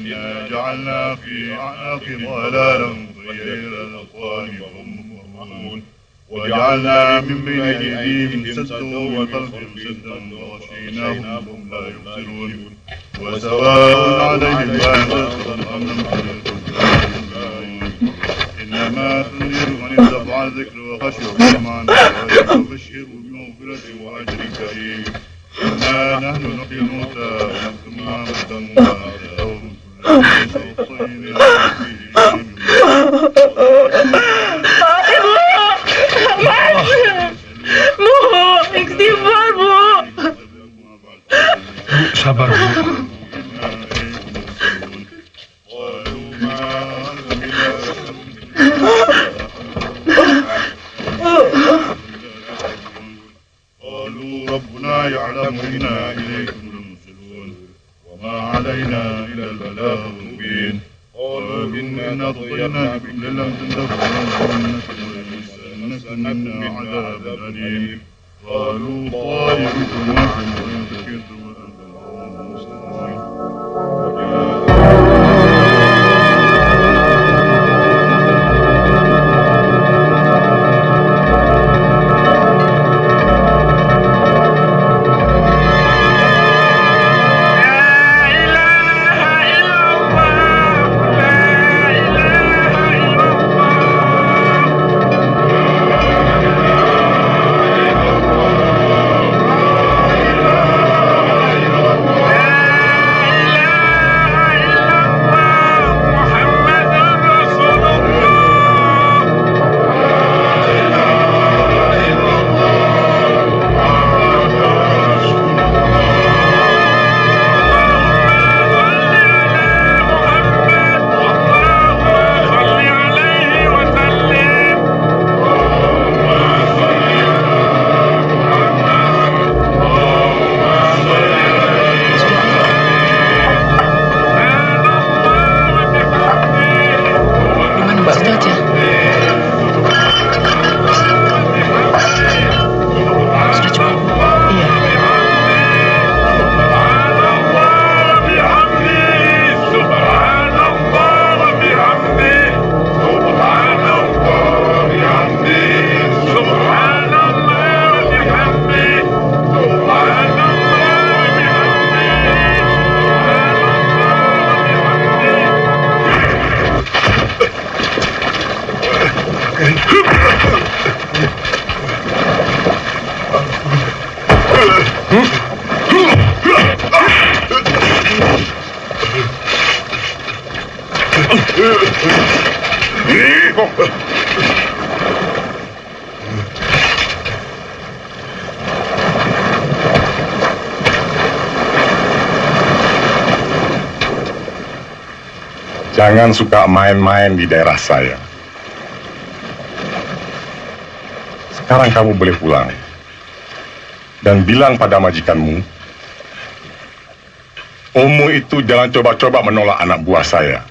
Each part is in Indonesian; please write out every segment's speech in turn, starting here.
إنا جعلنا في أعناقهم أغلالا فهي إلى الأذقان فهم مقمحون وجعلنا من بين أيديهم سدا ومن خلفهم سدا فغشيناهم فهم لا يبصرون وسواء عليهم أأنذرتهم أم لم تنذرهم إنما تنذر من اتبع الذكر وخشي الرحمن فبشره بمغفرة وأجر كريم إنا نحن نحيي الموتى ونكتب ما قدموا وآثارهم كل Bu, istighfar bu. Sabar bu. قالوا ربنا يعلم إنا إليكم لمرسلون وما علينا إلا البلاغ المبين قالوا إنا طغينا بكم لم تنتهوا لنمسنكم منا عذاب أليم قالوا طائركم معكم وإن ذكرتم وأنتم قوم مسلمون Jangan suka main-main di daerah saya. Sekarang kamu boleh pulang. Dan bilang pada majikanmu, Omu itu jangan coba-coba menolak anak buah saya.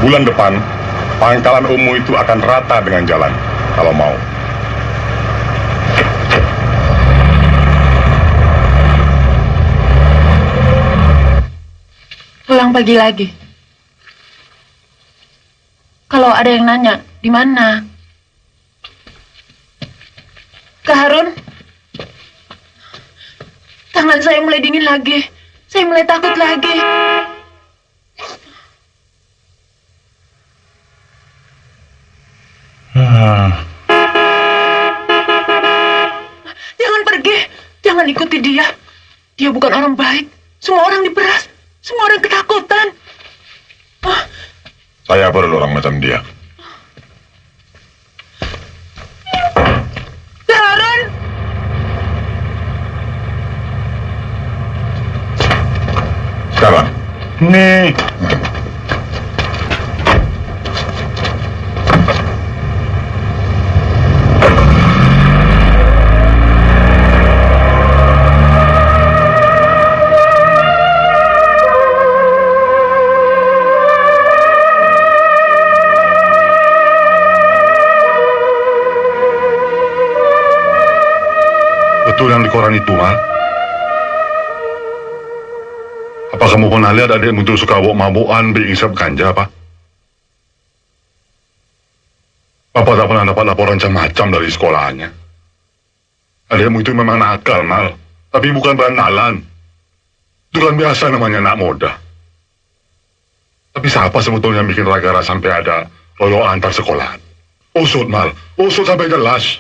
Bulan depan, pangkalan Omu itu akan rata dengan jalan, kalau mau. Pulang pagi lagi. Kalau ada yang nanya, di mana? Kak Harun, tangan saya mulai dingin lagi. Saya mulai takut lagi. Jangan pergi, jangan ikuti dia. Dia bukan orang baik. Semua orang diperas, semua orang ketakutan. Saya perlu orang macam dia. Harun! Sekarang, nih. Betul yang di koran itu, Mal? Apa kamu pernah lihat adikmu itu suka mabuk-mabukan, berhisap ganja, apa? Bapak tak pernah dapat laporan macam-macam dari sekolahannya. Adikmu itu memang nakal, Mal. Tapi bukan berandalan. Itu kan biasa namanya anak muda. Tapi siapa sebetulnya yang bikin Ragara sampai ada royoan antar sekolahan? Usut, Mal. Usut sampai jelas.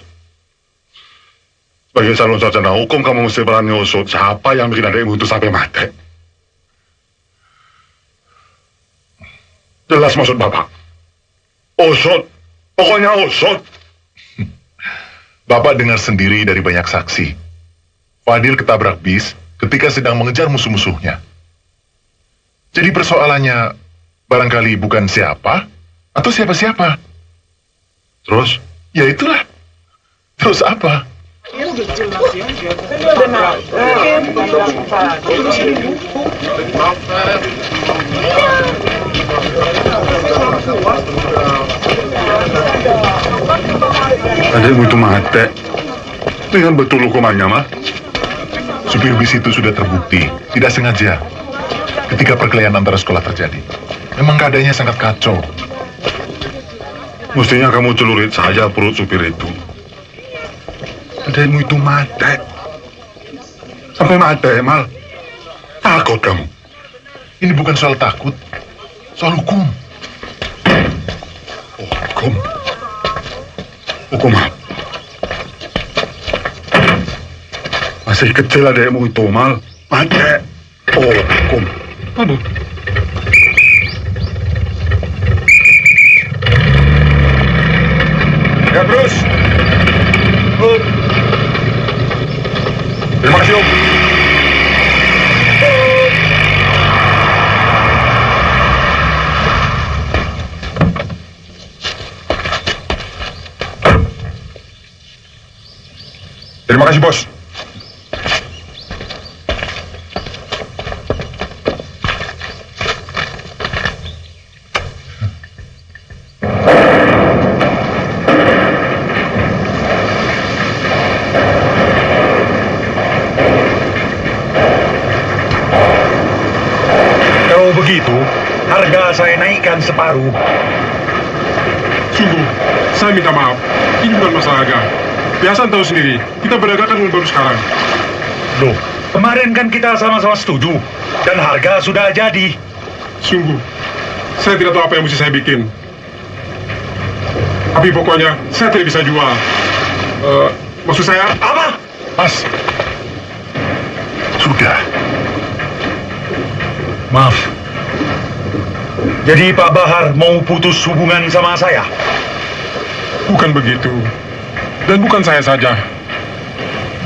Sebagai calon sarjana hukum, kamu mesti berani usut siapa yang bikin adikmu itu sampai mati. Jelas maksud Bapak. Usut. Pokoknya usut. Bapak dengar sendiri dari banyak saksi. Fadil ketabrak bis ketika sedang mengejar musuh-musuhnya. Jadi persoalannya barangkali bukan siapa atau siapa-siapa. Terus? Ya itulah. Terus apa? Adikmu itu mati. Dengan betul hukumannya, Mal. Supir bis itu sudah terbukti, tidak sengaja. Ketika perkelahian antara sekolah terjadi. Memang keadaannya sangat kacau. Mestinya kamu celurit saja perut supir itu. Adikmu itu mati. Sampai mati, Mal. Takut kamu. Ini bukan soal takut, soal hukum. Oh, hukum. Hukum apa? Masih kecil adikmu itu, Mal. Mati. Oh, hukum. Aduh. Ya, terus. Terima kasih, Om. Terima kasih, Bos. Kalau begitu, harga saya naikkan separuh. Sungguh, saya minta maaf. Ini bukan masalah harga. Biasa tahu sendiri, kita berdagang kan baru sekarang. Loh, kemarin kan kita sama-sama setuju. Dan harga sudah jadi. Sungguh, saya tidak tahu apa yang mesti saya bikin. Tapi pokoknya, saya tidak bisa jual. Maksud saya... Apa? Mas, sudah. Maaf. Jadi Pak Bahar mau putus hubungan sama saya? Bukan begitu. Dan bukan saya saja.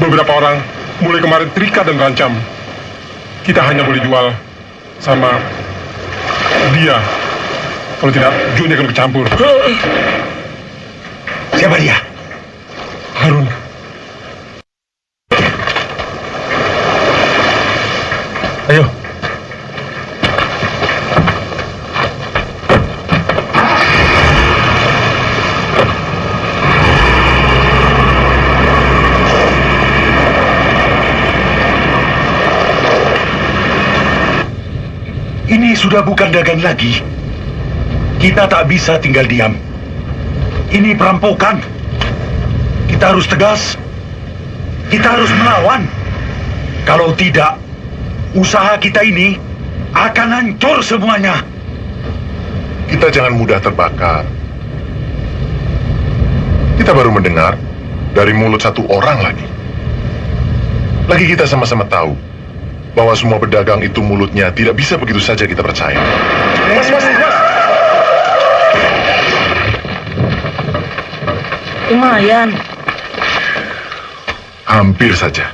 Beberapa orang mulai kemarin terikat dan terancam. Kita hanya boleh jual sama dia. Kalau tidak, Juni akan kecampur. Siapa dia? Harun. Ayo. Ini sudah bukan dagang lagi. Kita tak bisa tinggal diam. Ini perampokan. Kita harus tegas. Kita harus melawan. Kalau tidak, usaha kita ini akan hancur semuanya. Kita jangan mudah terbakar. Kita baru mendengar dari mulut satu orang lagi. Lagi kita sama-sama tahu bahwa semua pedagang itu mulutnya tidak bisa begitu saja kita percaya. Mas. Lumayan. Hampir saja.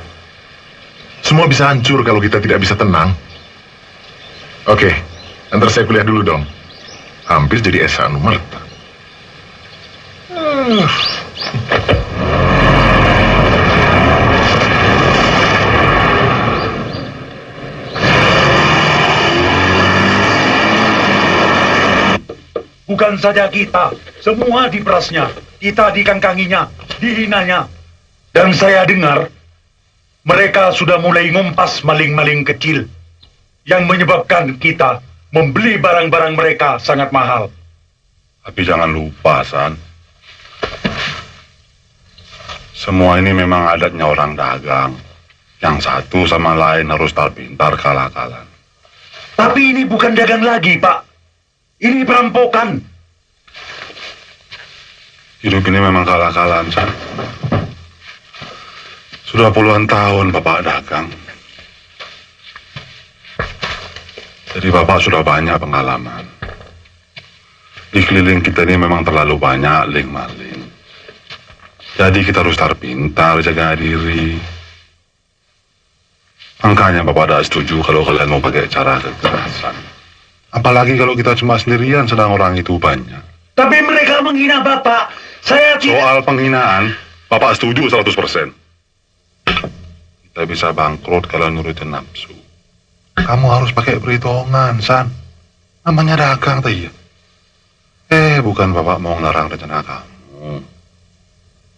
Semua bisa hancur kalau kita tidak bisa tenang. Oke, antar saya kuliah dulu dong. Hampir jadi S1 Numerta. Bukan saja kita, semua diperasnya, kita dikangkanginya, dihinanya. Dan saya dengar, Mereka sudah mulai ngumpas maling-maling kecil yang menyebabkan kita membeli barang-barang mereka sangat mahal. Tapi jangan lupa, San. Semua ini memang adatnya orang dagang. Yang satu sama lain harus pintar kalah-kalan. Tapi ini bukan dagang lagi, Pak. Ini perampokan. Hidup ini memang kalah-kalahan, San. Sudah puluhan tahun Bapak dagang. Jadi Bapak sudah banyak pengalaman. Di keliling kita ini memang terlalu banyak maling. Jadi kita harus pintar jaga diri. Makanya Bapak tidak setuju kalau kalian mau pakai cara kekerasan. Apalagi kalau kita cuma sendirian sedang orang itu banyak. Tapi mereka menghina Bapak. Saya tidak... Soal penghinaan, Bapak setuju 100%. Kita bisa bangkrut kalau nurutin nafsu. Kamu harus pakai perhitungan, San. Namanya dagang, iya. Bukan Bapak mau ngelarang rencana kamu.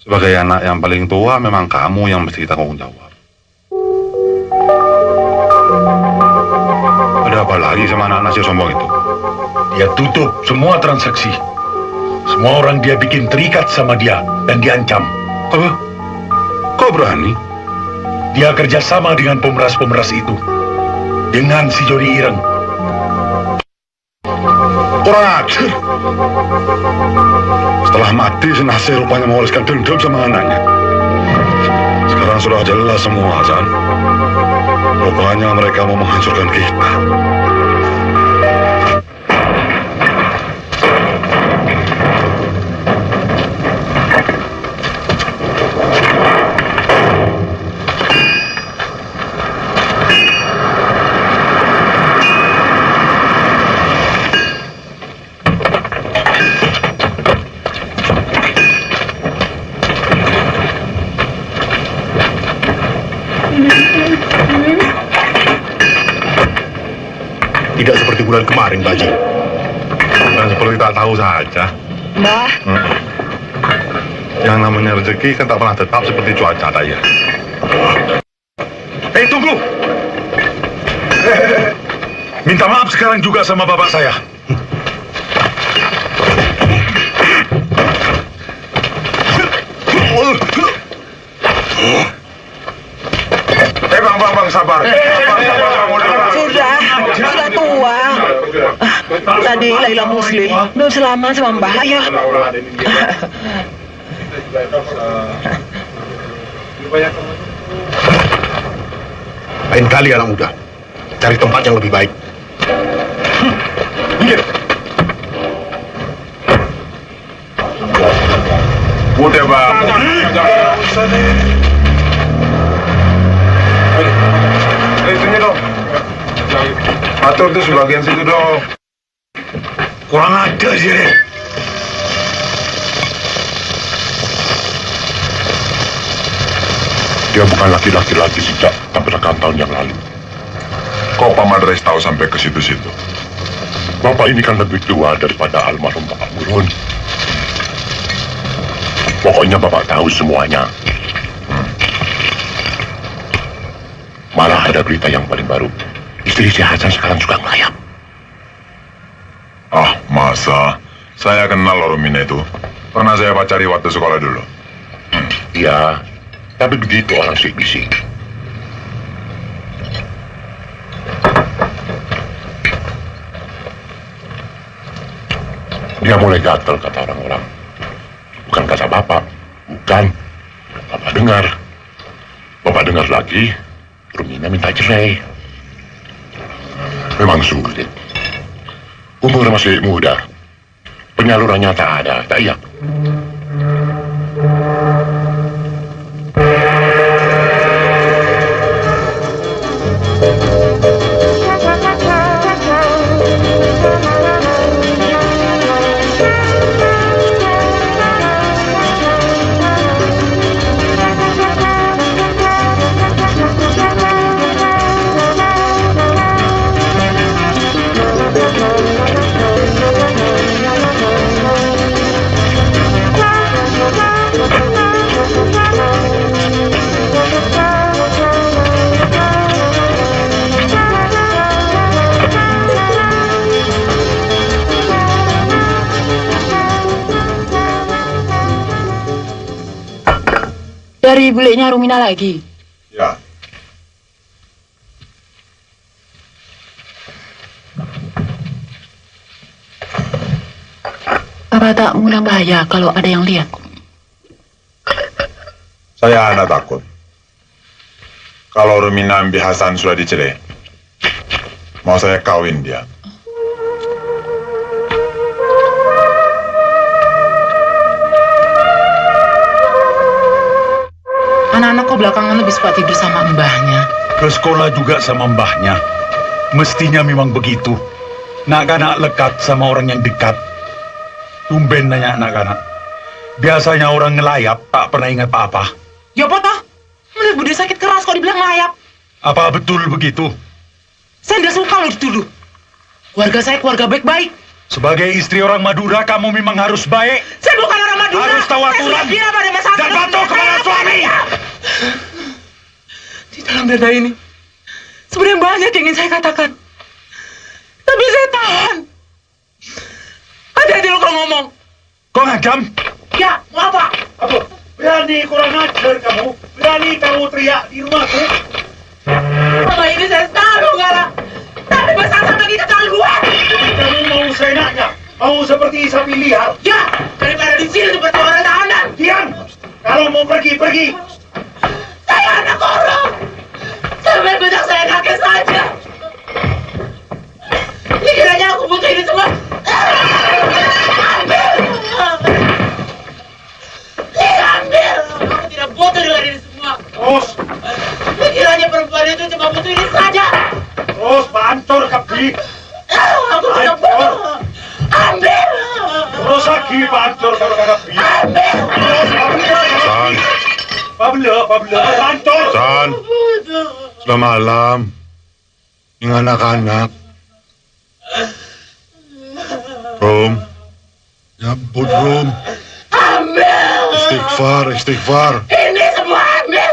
Sebagai anak yang paling tua, memang kamu yang mesti tanggung jawab. Ada apa lagi sama anak nasi sombong itu? Dia tutup semua transaksi. Semua orang dia bikin terikat sama dia dan diancam. Apa? Kok berani? Dia kerjasama dengan pemeras-pemeras itu. Dengan si Jody Ireng. Kurang ajar. Setelah mati, si Nasir rupanya mewariskan dendam sama anaknya. Sekarang sudah jelas semua, San. Rupanya mereka mau menghancurkan kita. Tidak seperti bulan kemarin, Baji. Dan seperti tak tahu saja. Mbah, Yang namanya rezeki kan tak pernah tetap seperti cuaca, Taya. Tunggu! Minta maaf sekarang juga sama bapak saya. Bang, sabar. sudah tua. Tadi Laila Muslim belum selama sama Mbah. Ayo. Lain kali anak muda, cari tempat yang lebih baik. Udah, Bang. Sini dong. Atur tuh sebagian situ dong. Kurang ajar sih, Ren. Dia bukan laki-laki lagi sejak tabrakan tahun yang lalu. Kok Pak Madres tahu sampai ke situ-situ? Bapak ini kan lebih tua daripada almarhum Bapak Murun. Pokoknya Bapak tahu semuanya. Malah ada berita yang paling baru. Istri si Hasan sekarang juga ngelayap. Ah, masa? Saya kenal Romina itu. Pernah saya pacari waktu sekolah dulu. Iya, tapi begitu orang bisik-bisik. Dia mulai gatel kata orang-orang. Bukan kata Bapak, bukan. Bapak dengar. Bapak dengar lagi, Romina minta cerai. Memang sulit. Umur masih muda. Penyalurannya tak ada, tak iya. Dari buliknya Rumina lagi. Ya. Apa tak mengundang bahaya kalau ada yang lihat? Saya anak takut. Kalau Rumina Mbi Hasan sudah dicerai, mau saya kawin dia. Anak-anak kok belakangan lebih suka tidur sama mbahnya. Ke sekolah juga sama mbahnya. Mestinya memang begitu. Nak-anak lekat sama orang yang dekat. Tumben nanya anak-anak. Biasanya orang ngelayap tak pernah ingat apa-apa. Ya apa toh? Melihat Bude sakit keras kok dibilang layap. Apa betul begitu? Saya tidak suka lo dituduh. Keluarga saya keluarga baik-baik. Sebagai istri orang Madura, kamu memang harus baik. Saya bukan orang Madura. Harus tahu aturan. Saya sudah pada masalah Dan patuh kepada suami. Di dalam dada ini, sebenarnya banyak yang ingin saya katakan. Tapi saya tahan. Hati-hati lo kalau ngomong. Kau ngagam? Ya, mau apa? Apa? Berani kurang ajar kamu? Berani kamu teriak di rumahku? Selama ini saya selalu ngalah. Tapi besar sama kita keluar. Kamu mau seenaknya? Mau seperti sapi liar? Ya, daripada di sini seperti orang tahanan. Diam! Kalau mau pergi, pergi! Saya anak orang. Sampai bedak saya kakek saja. Pikirannya aku butuh ini semua. Ambil! Ambil! Aku tidak butuh dengan ini semua. Terus, Pikirannya perempuan itu cuma butuh ini saja. terus pancur kebi! Aku tidak butuh. Ambil! Terus lagi pancur kalau kagak kebi! Ambil! San, Pablo, pancur! San, sudah malam. Ini anak-anak. Rom, nyambut Rom. Ambil! Istighfar, istighfar. Ini semua ambil!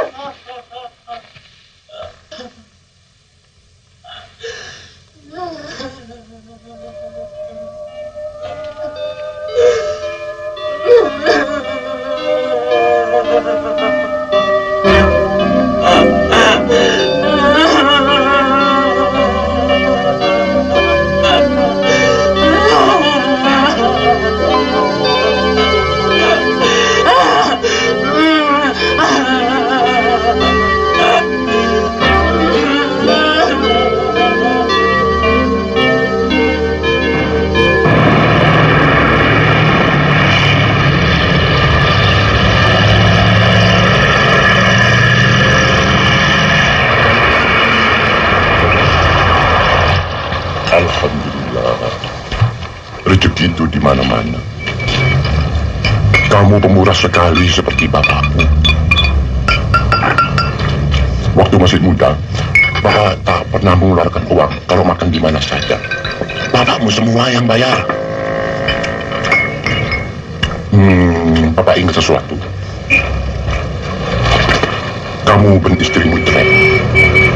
Alhamdulillah. Rezeki itu di mana-mana. Kamu pemurah sekali seperti bapakmu. Waktu masih muda, Bapak tak pernah mengeluarkan uang kalau makan di mana saja. Bapakmu semua yang bayar. Bapak ingat sesuatu. Kamu dan istrimu cerai.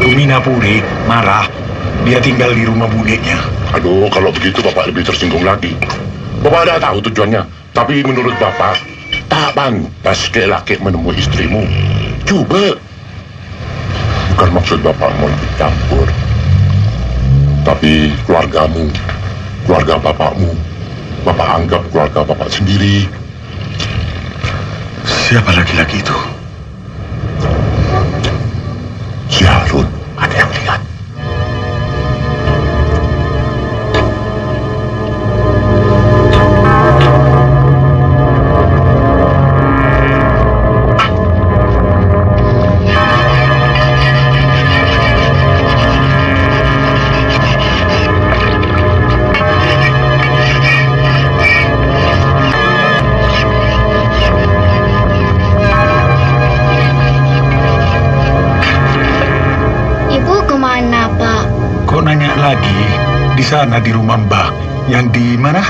Rumina Puri marah. Dia tinggal di rumah budeknya. Aduh, kalau begitu Bapak lebih tersinggung lagi. Bapak ada tahu tujuannya, tapi menurut Bapak, tak pantas laki menemui istrimu. Coba. Bukan maksud Bapak mau ikut campur. Tapi keluargamu, keluarga Bapakmu, Bapak anggap keluarga Bapak sendiri. Siapa laki-laki itu? Si Harun, ada yang lihat. lagi di sana di rumah Mbak. Yang di mana?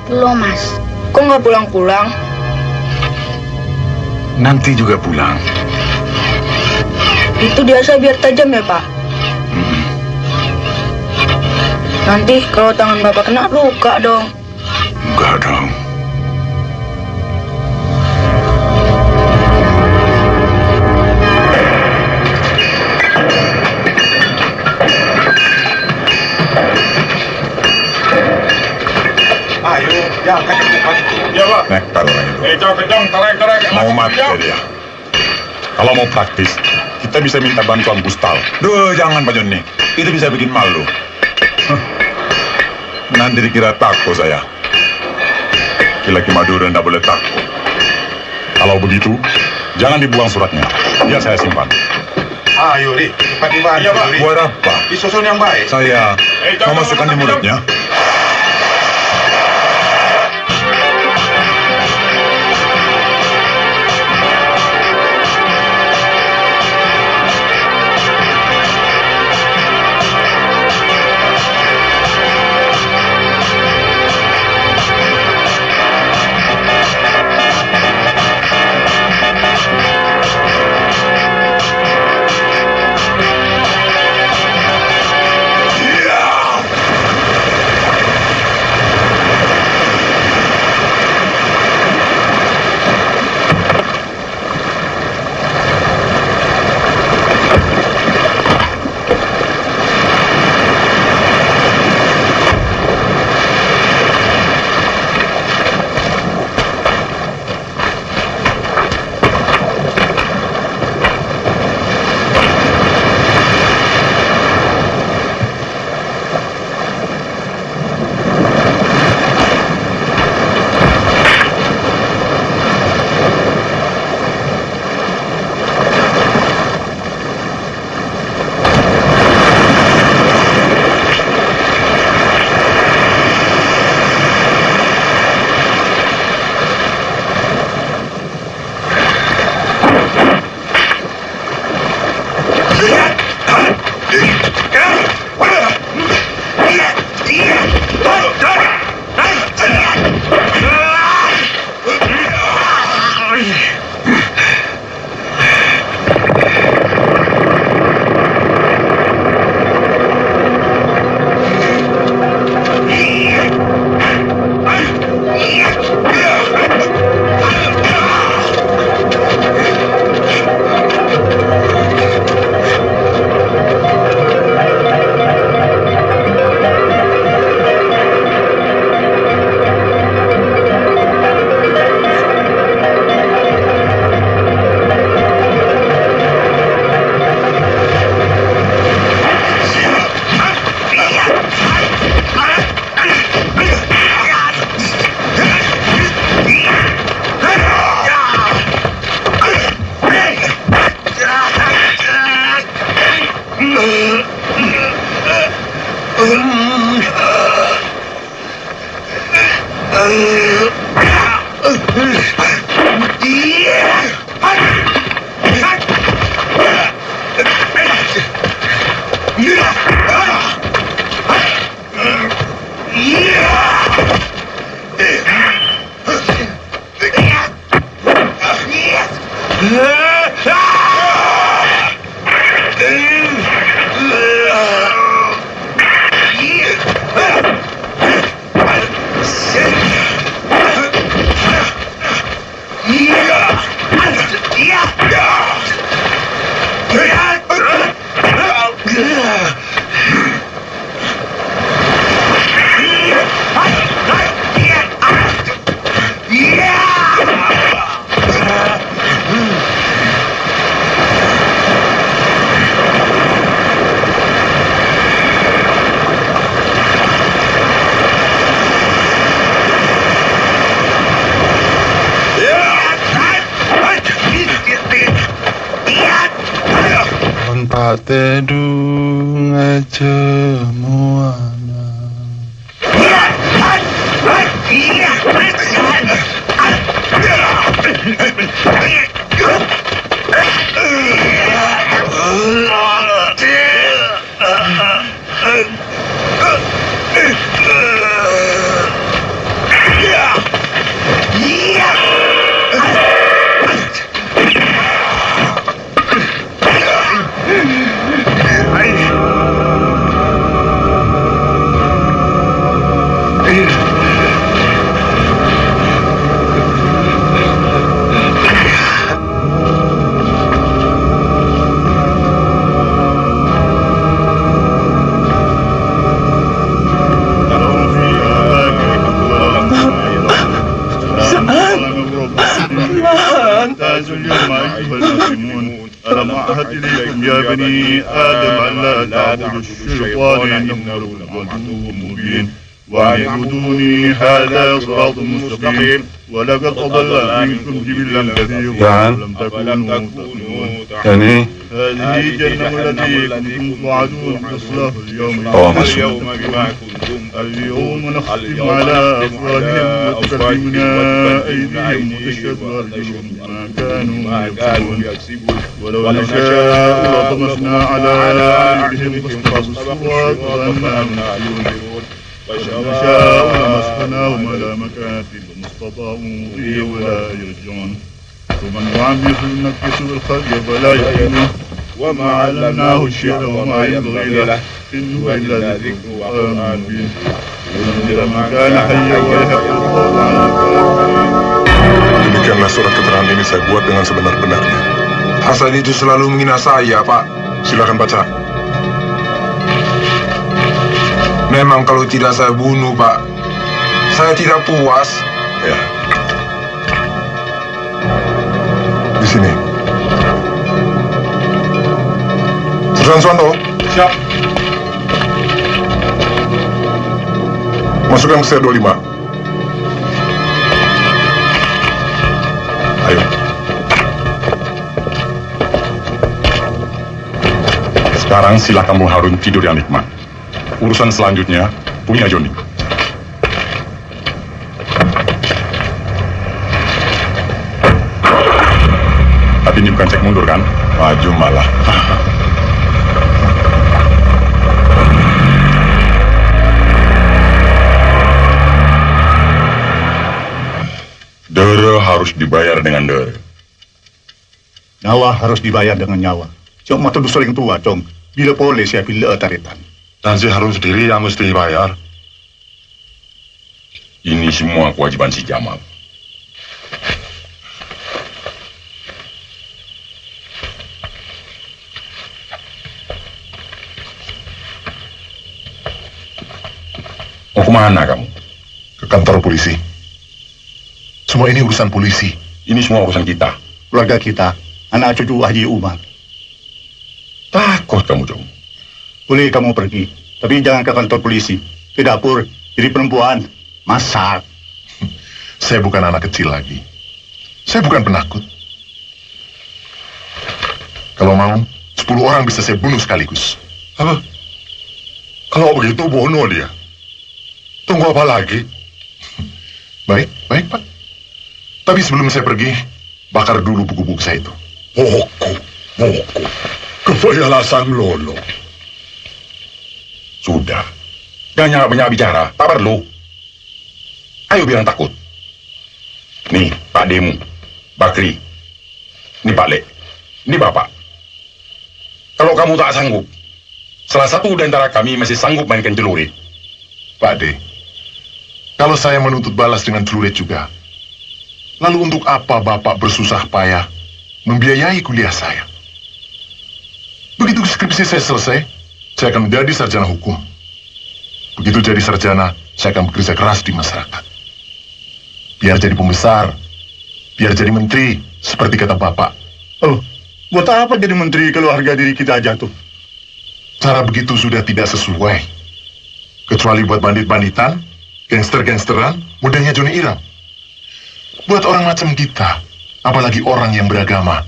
Belum, Mas. Kok nggak pulang-pulang? Nanti juga pulang. Itu biasa biar tajam ya, Pak? Nanti kalau tangan Bapak kena luka dong. Enggak dong. pakai dia. Kalau mau praktis, kita bisa minta bantuan Gustal. Duh, jangan Pak Joni. Itu bisa bikin malu. Nanti dikira takut saya. Laki-laki Madura tidak boleh takut. Kalau begitu, jangan dibuang suratnya. Biar saya simpan. Ayo, Ri. Cepat dibantu, Iya, Pak. Ri. Buat apa? Disusun yang baik. Saya mau masukkan di mulutnya. Pak Tedung aja muana. يا بني آدم ألا تعبدوا الشيطان إنه لكم عدو مبين وأن اعبدوني هذا صراط مستقيم ولقد أضل منكم جبلا كثيرا ولم تكونوا يعني هذه جنة التي كنتم توعدون تصلاه اليوم بما كنتم اليوم نختم على أفواههم وتكلمنا أيديهم وتشهد أرجلهم بما كانوا يكسبون ولو نشاء لطمسنا على أعينهم فاستبقوا الصراط وأنهم يعلمون ونشاء لمسخناهم على مكانتهم وما استطاعوا مضي ولا يرجعون ومن يعمر نكسه الخلق فلا يعلمون وما علمناه الشعر وما ينبغي له إن هو إلا ذكر وقرآن مبين لينذر من كان حيا ويحق القول على الكافرين. Demikianlah surat keterangan ini saya buat dengan sebenar-benarnya. Hasan itu selalu menghina saya, Pak. Silakan baca. Memang kalau tidak saya bunuh, Pak, saya tidak puas. Ya. Di sini. Sersan Suwanto. Siap. Masukkan ke sel 25. Ayo. Sekarang silakan Bung Harun tidur yang nikmat. Urusan selanjutnya punya Joni. Tapi ini bukan cek mundur kan? Maju malah. Dere harus dibayar dengan dere. Nyawa harus dibayar dengan nyawa. Cong mata du sering tua, Cong. Bila boleh saya bila taritan. Dan si Harun sendiri yang mesti bayar. Ini semua kewajiban si Jamal. Mau kemana kamu? Ke kantor polisi. Semua ini urusan polisi. Ini semua urusan kita. Keluarga kita, anak cucu Haji Umar. Takut kamu, Jom. Boleh kamu pergi, tapi jangan ke kantor polisi. Ke dapur, jadi perempuan. Masak. Saya bukan anak kecil lagi. Saya bukan penakut. Kalau mau, 10 orang bisa saya bunuh sekaligus. Apa? Kalau begitu bunuh dia. Tunggu apa lagi? Baik, baik, Pak. Tapi sebelum saya pergi, bakar dulu buku-buku saya itu. Buku. Kepayalah sang lolo. Sudah. Jangan banyak bicara. Tak perlu. Ayo bilang takut. Nih, Pak Demu, Bakri. Ini Pak Lek. Ini Bapak. Kalau kamu tak sanggup, salah satu di antara kami masih sanggup mainkan celurit. Pak De, kalau saya menuntut balas dengan celurit juga, lalu untuk apa Bapak bersusah payah membiayai kuliah saya? Begitu skripsi saya selesai, saya akan menjadi sarjana hukum. Begitu jadi sarjana, saya akan bekerja keras di masyarakat. Biar jadi pembesar, biar jadi menteri, seperti kata Bapak. Oh, buat apa jadi menteri kalau harga diri kita jatuh? Cara begitu sudah tidak sesuai. Kecuali buat bandit-banditan, gangster-gangsteran, mudahnya Joni Iram. Buat orang macam kita, apalagi orang yang beragama,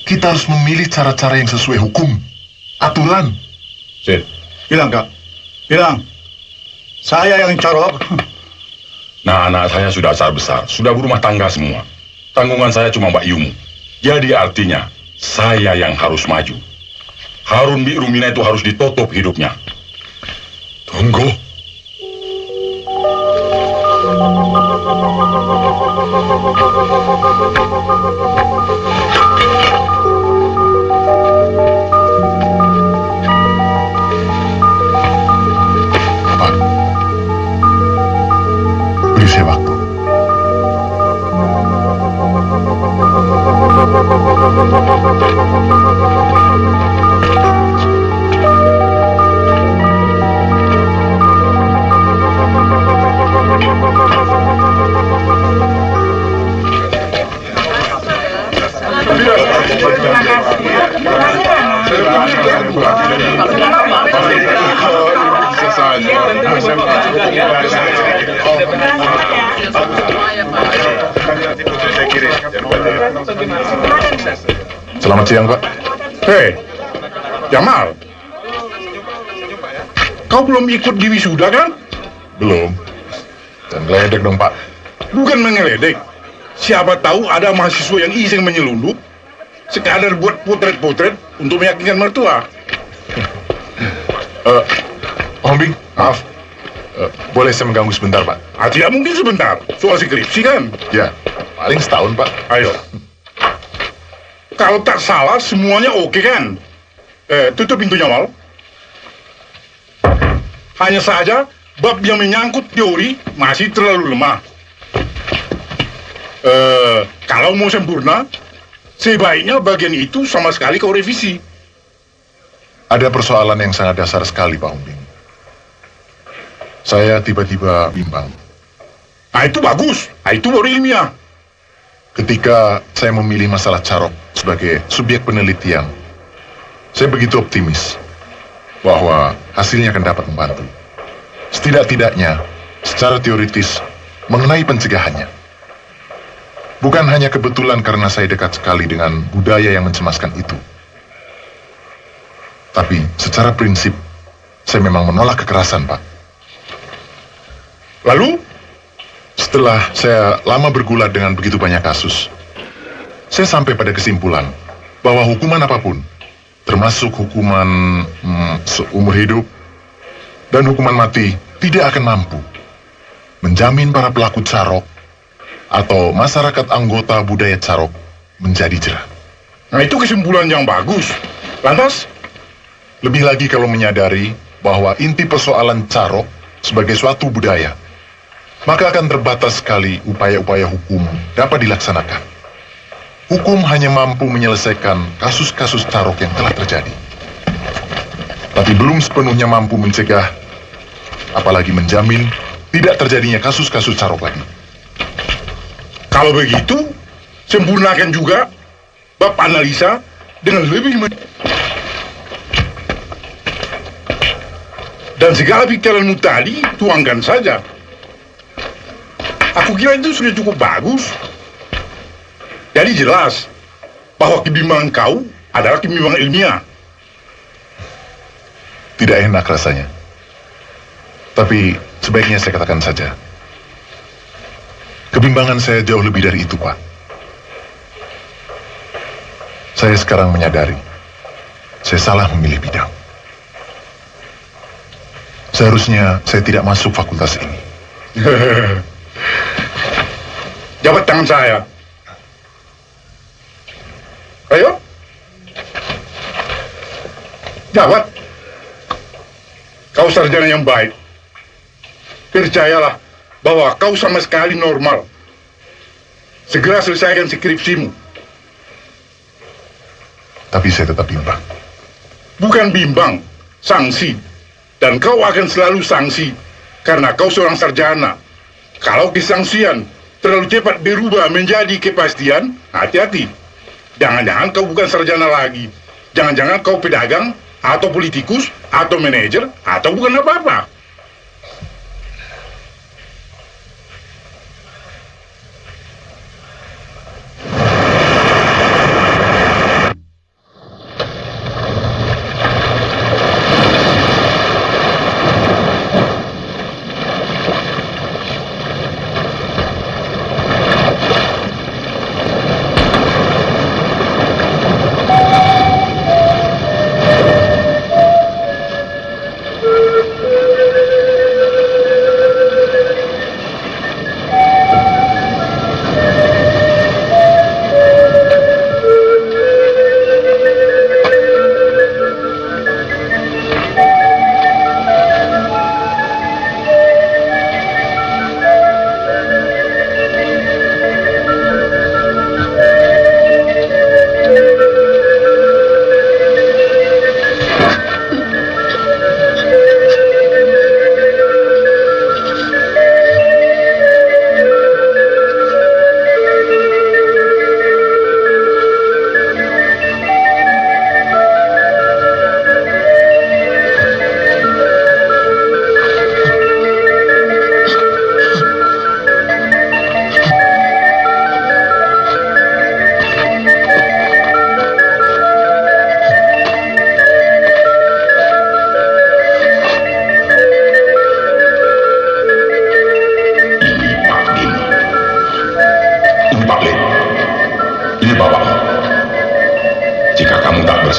kita harus memilih cara-cara yang sesuai hukum, aturan. Sid. Bilang, Kak. Bilang. Saya yang corok. Nah, anak saya sudah besar, sudah berumah tangga semua. Tanggungan saya cuma Mbak Yumu. Jadi artinya, saya yang harus maju. Harun Bi Rumina itu harus ditutup hidupnya. Tunggu. Pak, beri saya waktu. Selamat siang, Pak. Hei, Jamal. Kau belum ikut di wisuda kan? Belum. Dan geledek dong, Pak. Bukan mengeledek. Siapa tahu ada mahasiswa yang iseng menyelundup, sekadar buat potret-potret untuk meyakinkan mertua. Om Bing, maaf. Boleh saya mengganggu sebentar, Pak? Tidak mungkin sebentar, soal skripsi kan? Ya, paling setahun, Pak. Ayo. Kalau tak salah, semuanya oke kan? Tutup pintunya, Mal. Hanya saja, bab yang menyangkut teori masih terlalu lemah. Kalau mau sempurna, sebaiknya bagian itu sama sekali kau revisi. Ada persoalan yang sangat dasar sekali, Pak Om Bing. Saya tiba-tiba bimbang. Nah, itu bagus. Nah, itu baru ilmiah. Ketika saya memilih masalah Carok sebagai subjek penelitian, saya begitu optimis bahwa hasilnya akan dapat membantu. Setidak-tidaknya, secara teoritis, mengenai pencegahannya. Bukan hanya kebetulan karena saya dekat sekali dengan budaya yang mencemaskan itu. Tapi secara prinsip, saya memang menolak kekerasan, Pak. Lalu, setelah saya lama bergulat dengan begitu banyak kasus, saya sampai pada kesimpulan bahwa hukuman apapun, termasuk hukuman seumur hidup dan hukuman mati, tidak akan mampu menjamin para pelaku Carok atau masyarakat anggota budaya Carok menjadi jerah. nah itu kesimpulan yang bagus. Lantas, Lebih lagi kalau menyadari bahwa inti persoalan Carok sebagai suatu budaya, maka akan terbatas sekali upaya-upaya hukum dapat dilaksanakan. Hukum hanya mampu menyelesaikan kasus-kasus Carok yang telah terjadi, tapi belum sepenuhnya mampu mencegah, apalagi menjamin tidak terjadinya kasus-kasus Carok lagi. kalau begitu, sempurnakan juga bab analisa dengan lebih dan segala pikiranmu tadi tuangkan saja. Aku kira itu sudah cukup bagus. Jadi jelas bahwa kebimbangan kau adalah kebimbangan ilmiah. Tidak enak rasanya. Tapi sebaiknya saya katakan saja. Kebimbangan saya jauh lebih dari itu, Pak. Saya sekarang menyadari, saya salah memilih bidang. Seharusnya saya tidak masuk fakultas ini. Jabat tangan saya. Ayo. Jabat. Kau sarjana yang baik. Percayalah bahwa kau sama sekali normal. Segera selesaikan skripsimu. Tapi saya tetap bimbang. Bukan bimbang, sanksi. Dan kau akan selalu sanksi karena kau seorang sarjana. Kalau kesangsian terlalu cepat berubah menjadi kepastian, hati-hati. Jangan-jangan kau bukan sarjana lagi. Jangan-jangan kau pedagang, atau politikus, atau manajer, atau bukan apa-apa.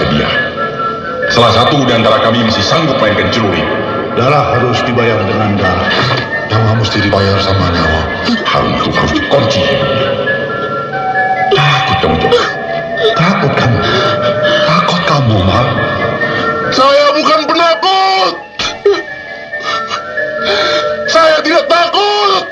bersedia. Salah satu di antara kami masih sanggup mainkan celurit. Darah harus dibayar dengan darah. Nyawa mesti dibayar sama nyawa. Hal itu harus dikunci. Takut kamu, Jok. Takut kamu. Takut kamu, Mal. Saya bukan penakut. Saya tidak takut.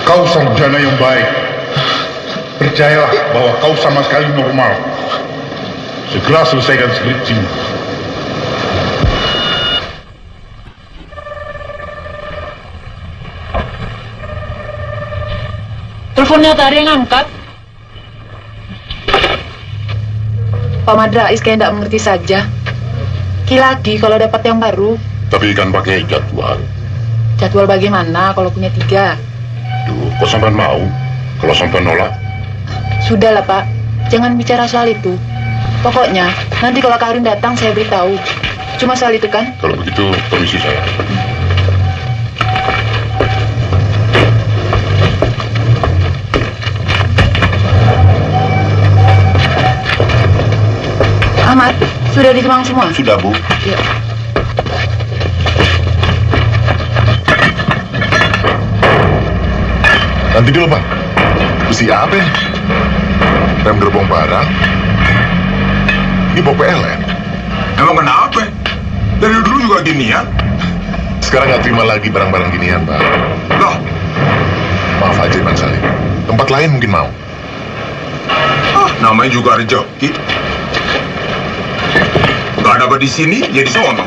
Kau sarjana yang baik. Percayalah bahwa kau sama sekali normal. Segera selesaikan skripsimu. Teleponnya tak ada yang angkat. Pak Madrais kayak tidak mengerti saja. Lagi kalau dapat yang baru. Tapi kan pakai jadwal. Jadwal bagaimana kalau punya 3? Duh, kok sampai mau? Kalau sampai nolak? Sudahlah Pak, jangan bicara soal itu. Pokoknya, nanti kalau Karin datang saya beritahu. Cuma soal itu kan? Kalau begitu, permisi saya. Ahmad, sudah ditimbang semua? Sudah, Bu. Ya. Nanti dulu, Pak. Besi apa ini? Rem gerbong barang. Ini bawa PLN. Emang kenapa? Dari dulu juga gini ya? Sekarang nggak terima lagi barang-barang ginian, Pak. Loh, Maaf aja, Bang Salim. Tempat lain mungkin mau. namanya juga rezeki. Gak dapat di sini, ya di sono.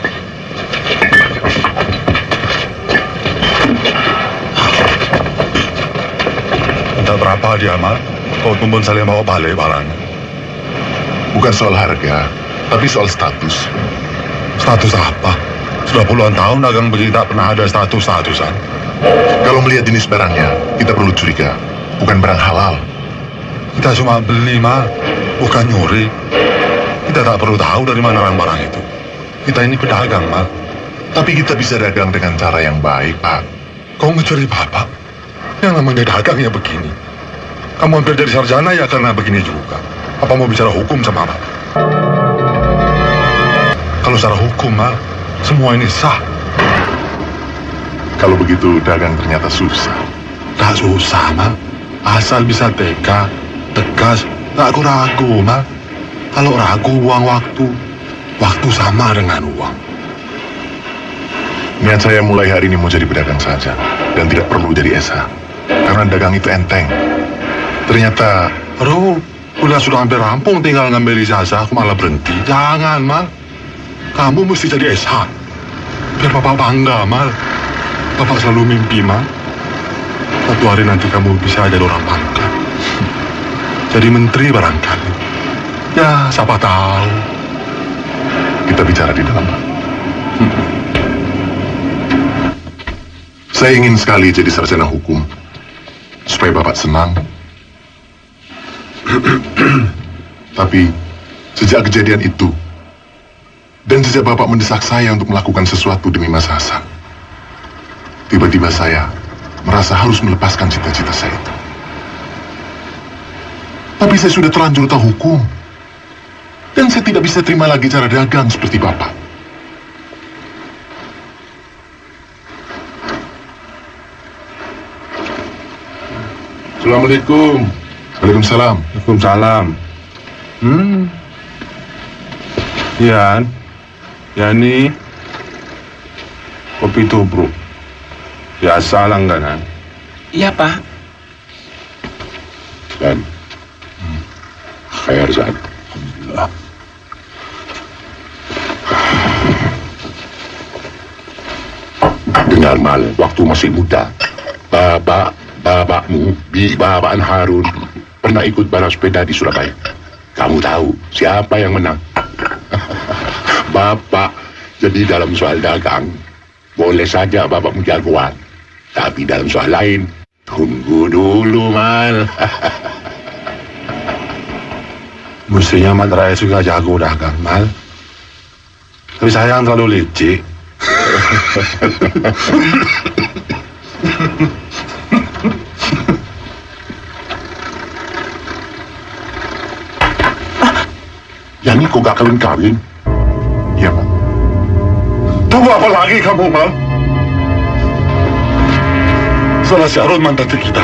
Entah berapa dia, Mal. Kau tumpun saling bawa balik barangnya. Bukan soal harga, tapi soal status. Status apa? Sudah puluhan tahun dagang begini tak pernah ada status-statusan. Kalau melihat jenis barangnya, kita perlu curiga. Bukan barang halal. Kita cuma beli, Mal. Bukan nyuri. Kita tak perlu tahu dari mana barang itu. Kita ini pedagang, Mal. Tapi kita bisa dagang dengan cara yang baik, Pak. Kau mencuri Bapak? Yang namanya dagang ya begini. Kamu hampir jadi sarjana ya karena begini juga. Apa mau bicara hukum sama Bapak? Kalau secara hukum, Mal, semua ini sah. Kalau begitu, dagang ternyata susah. Tak susah, Mal. Asal bisa teka, tegas, tak ragu, Mal. Kalau ragu, buang waktu. Waktu sama dengan uang. Niat saya mulai hari ini mau jadi pedagang saja. Dan tidak perlu jadi SH. Karena dagang itu enteng. Ternyata... Aduh, udah sudah hampir rampung tinggal ngambil ijazah, aku malah berhenti. Jangan, Mal. Kamu mesti jadi SH. Biar Bapak bangga, Mal. Bapak selalu mimpi, Mal. Satu hari nanti kamu bisa jadi orang bangga. Jadi menteri barangkali. Ya, siapa tahu. Kita bicara di dalam. Saya ingin sekali jadi sarjana hukum. Supaya Bapak senang. Tapi, sejak kejadian itu, Dan sejak Bapak mendesak saya untuk melakukan sesuatu demi Mas Hasan, tiba-tiba saya merasa harus melepaskan cita-cita saya itu. Tapi saya sudah terlanjur tahu hukum. Dan saya tidak bisa terima lagi cara dagang seperti Bapak. Assalamualaikum. Waalaikumsalam. Waalaikumsalam. Yani, kopi tubruk. Biasa langganan. Iya, Pak. Dan khair Zat. Alhamdulillah. Dengar Mal, waktu masih muda, bapakmu, Babaan Harun, pernah ikut balap sepeda di Surabaya. Kamu tahu siapa yang menang? Bapak. Jadi dalam soal dagang, boleh saja bapakmu jagoan. Tapi dalam soal lain, tunggu dulu, Mal. Mestinya Mat Raya juga jago dagang, Mal. Tapi saya yang terlalu licik. Yani kok gak kawin-kawin? Iya, Pak. Tunggu apa lagi kamu, Mal? Salah Syarul mantan kita.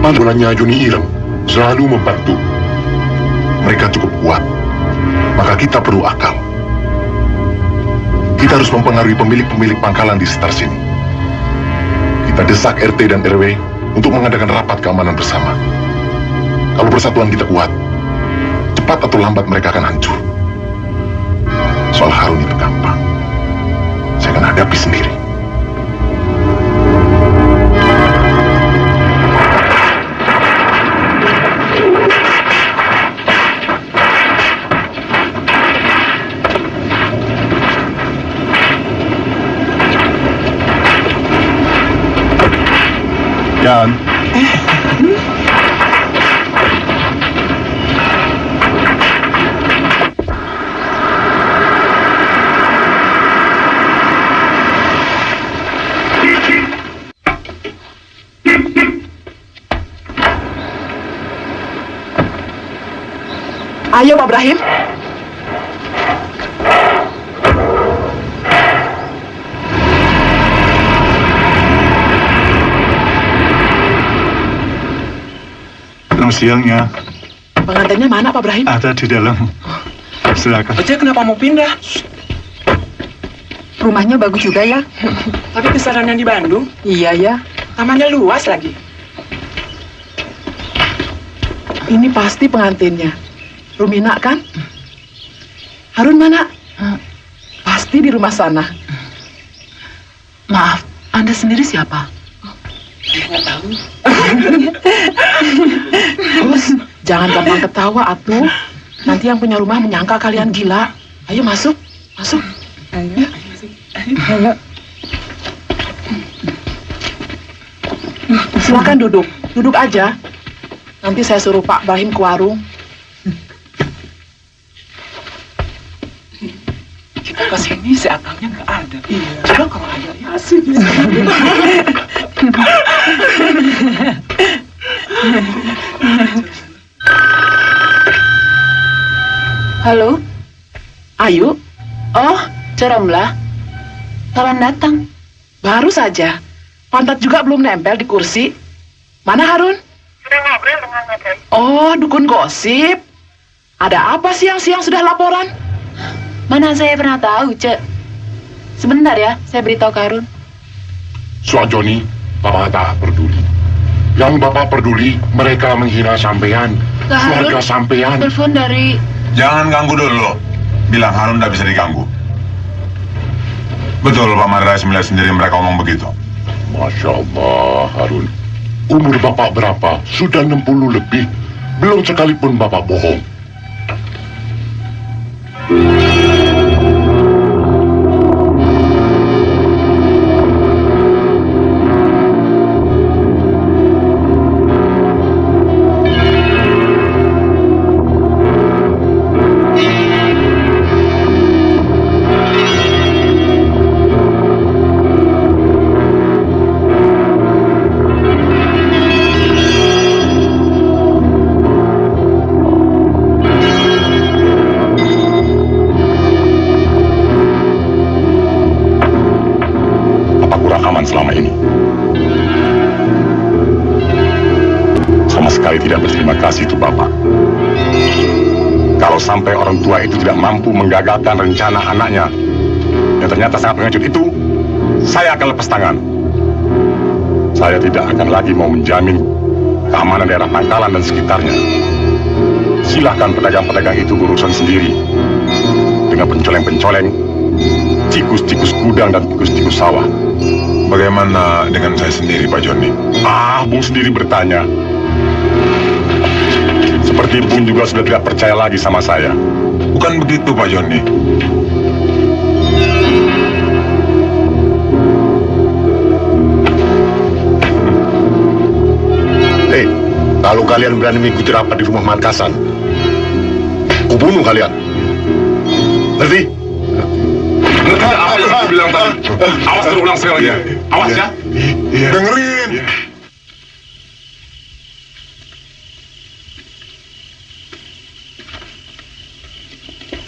Mantulannya Joni Ireng selalu membantu. Mereka cukup kuat. Maka kita perlu akal. Kita harus mempengaruhi pemilik-pemilik pangkalan di sekitar sini. Kita desak RT dan RW untuk mengadakan rapat keamanan bersama. Kalau persatuan kita kuat, cepat atau lambat mereka akan hancur. Soal Harun itu gampang. Saya akan hadapi sendiri. Yan. Ayo, Pak Ibrahim. Selamat siangnya. Pengantinnya mana, Pak Ibrahim? Ada di dalam. Silakan. Ece kenapa mau pindah? Rumahnya bagus juga ya. Tapi kisaran yang di Bandung? Iya ya. Tamannya luas lagi. Ini pasti pengantinnya. Rumina kan? Harun mana? Pasti di rumah sana. Maaf, Anda sendiri siapa? Dia nggak tahu. Terus, jangan gampang ketawa, atuh. Nanti yang punya rumah menyangka kalian gila. Ayo masuk, masuk. Ayo. Ayo. Silakan duduk, duduk aja. Nanti saya suruh Pak Ibrahim ke warung. Kita kesini si abangnya nggak ada. Iya. Coba kalau ada ya asik. Halo? Ayu, Oh, Coromlah. Kapan datang? baru saja. Pantat juga belum nempel di kursi. Mana Harun? Sudah ngobrol dengan Madai. Oh, dukun gosip. Ada apa siang-siang sudah laporan? Mana saya pernah tahu, Cek. Sebentar ya, saya beritahu Karun. Soal Joni, Bapak tak peduli. Yang Bapak peduli, mereka menghina sampean, keluarga sampean. Telepon dari... Jangan ganggu dulu. Bilang Harun tidak bisa diganggu. Betul Pak Madrais melihat sendiri mereka ngomong begitu. Masya Allah, Harun. Umur Bapak berapa? Sudah 60 lebih. Belum sekalipun Bapak bohong. sekali tidak berterima kasih itu Bapak. Kalau sampai orang tua itu tidak mampu menggagalkan rencana anaknya yang ternyata sangat pengecut itu, saya akan lepas tangan. Saya tidak akan lagi mau menjamin keamanan daerah Pangkalan dan sekitarnya. Silahkan pedagang-pedagang itu berurusan sendiri dengan pencoleng-pencoleng, tikus-tikus gudang dan tikus-tikus sawah. Bagaimana dengan saya sendiri, Pak Joni? Bung sendiri bertanya. Seperti Bung juga sudah tidak percaya lagi sama saya. Bukan begitu, Pak Joni. Kalau kalian berani mengikuti rapat di rumah Markasan, kubunuh kalian. Ngerti? Ngerti apa yang aku bilang tadi? Awas terulang sekali lagi ya. Awas ya. Dengerin.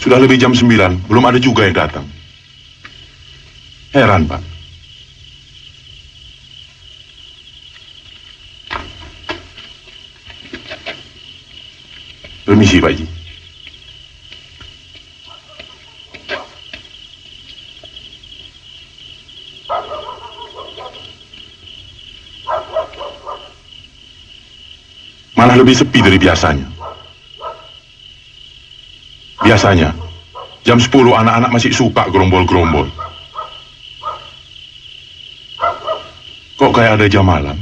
Sudah lebih jam 9, belum ada juga yang datang. Heran, Pak. Permisi, Pak Haji. Malah lebih sepi dari biasanya. Biasanya, jam 10 anak-anak masih suka gerombol-gerombol. Kok kayak ada jam malam?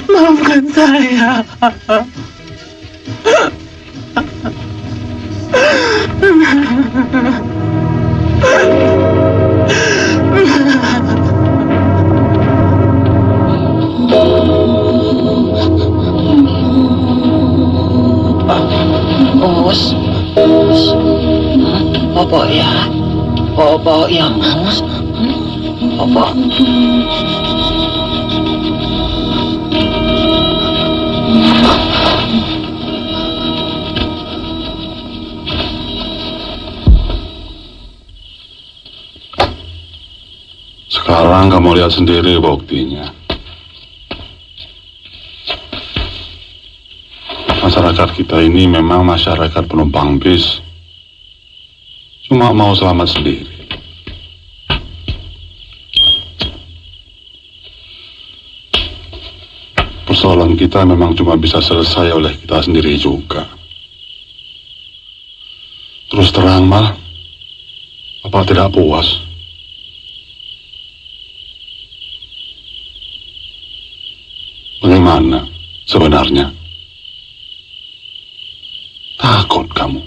Maafkan saya. Apa ya? Apa ya, Mas? Apa? Sekarang kamu lihat sendiri buktinya. Masyarakat kita ini memang masyarakat penumpang bis. Cuma mau selamat sendiri. Persoalan kita memang cuma bisa selesai oleh kita sendiri juga. Terus terang, Mal, Bapak tidak puas. Bagaimana sebenarnya? Takut kamu?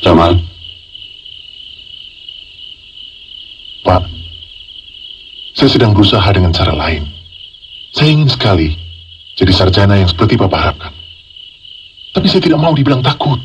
Jamal? Pak, saya sedang berusaha dengan cara lain. Saya ingin sekali jadi sarjana yang seperti Bapak harapkan. Tapi saya tidak mau dibilang takut.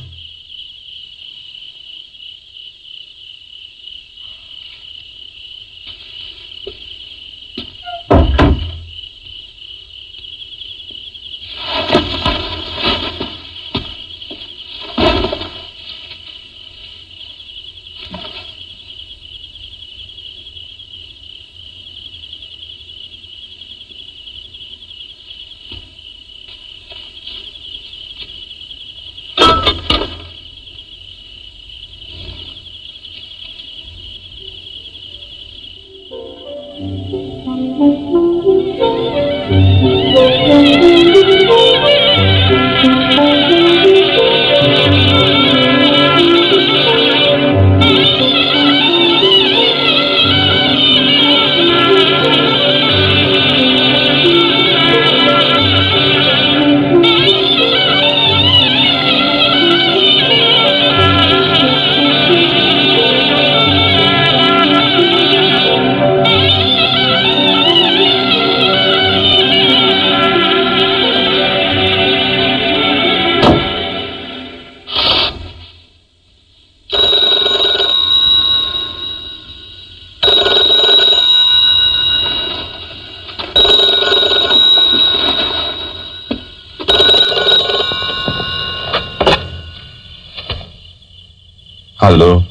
Halo.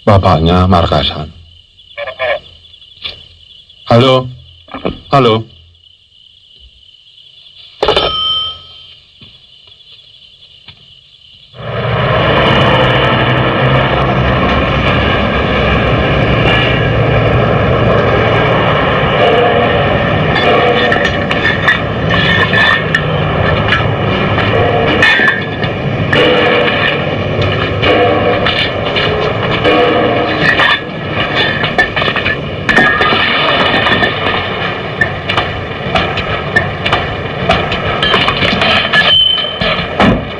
Bapaknya Markasan. Halo. Halo.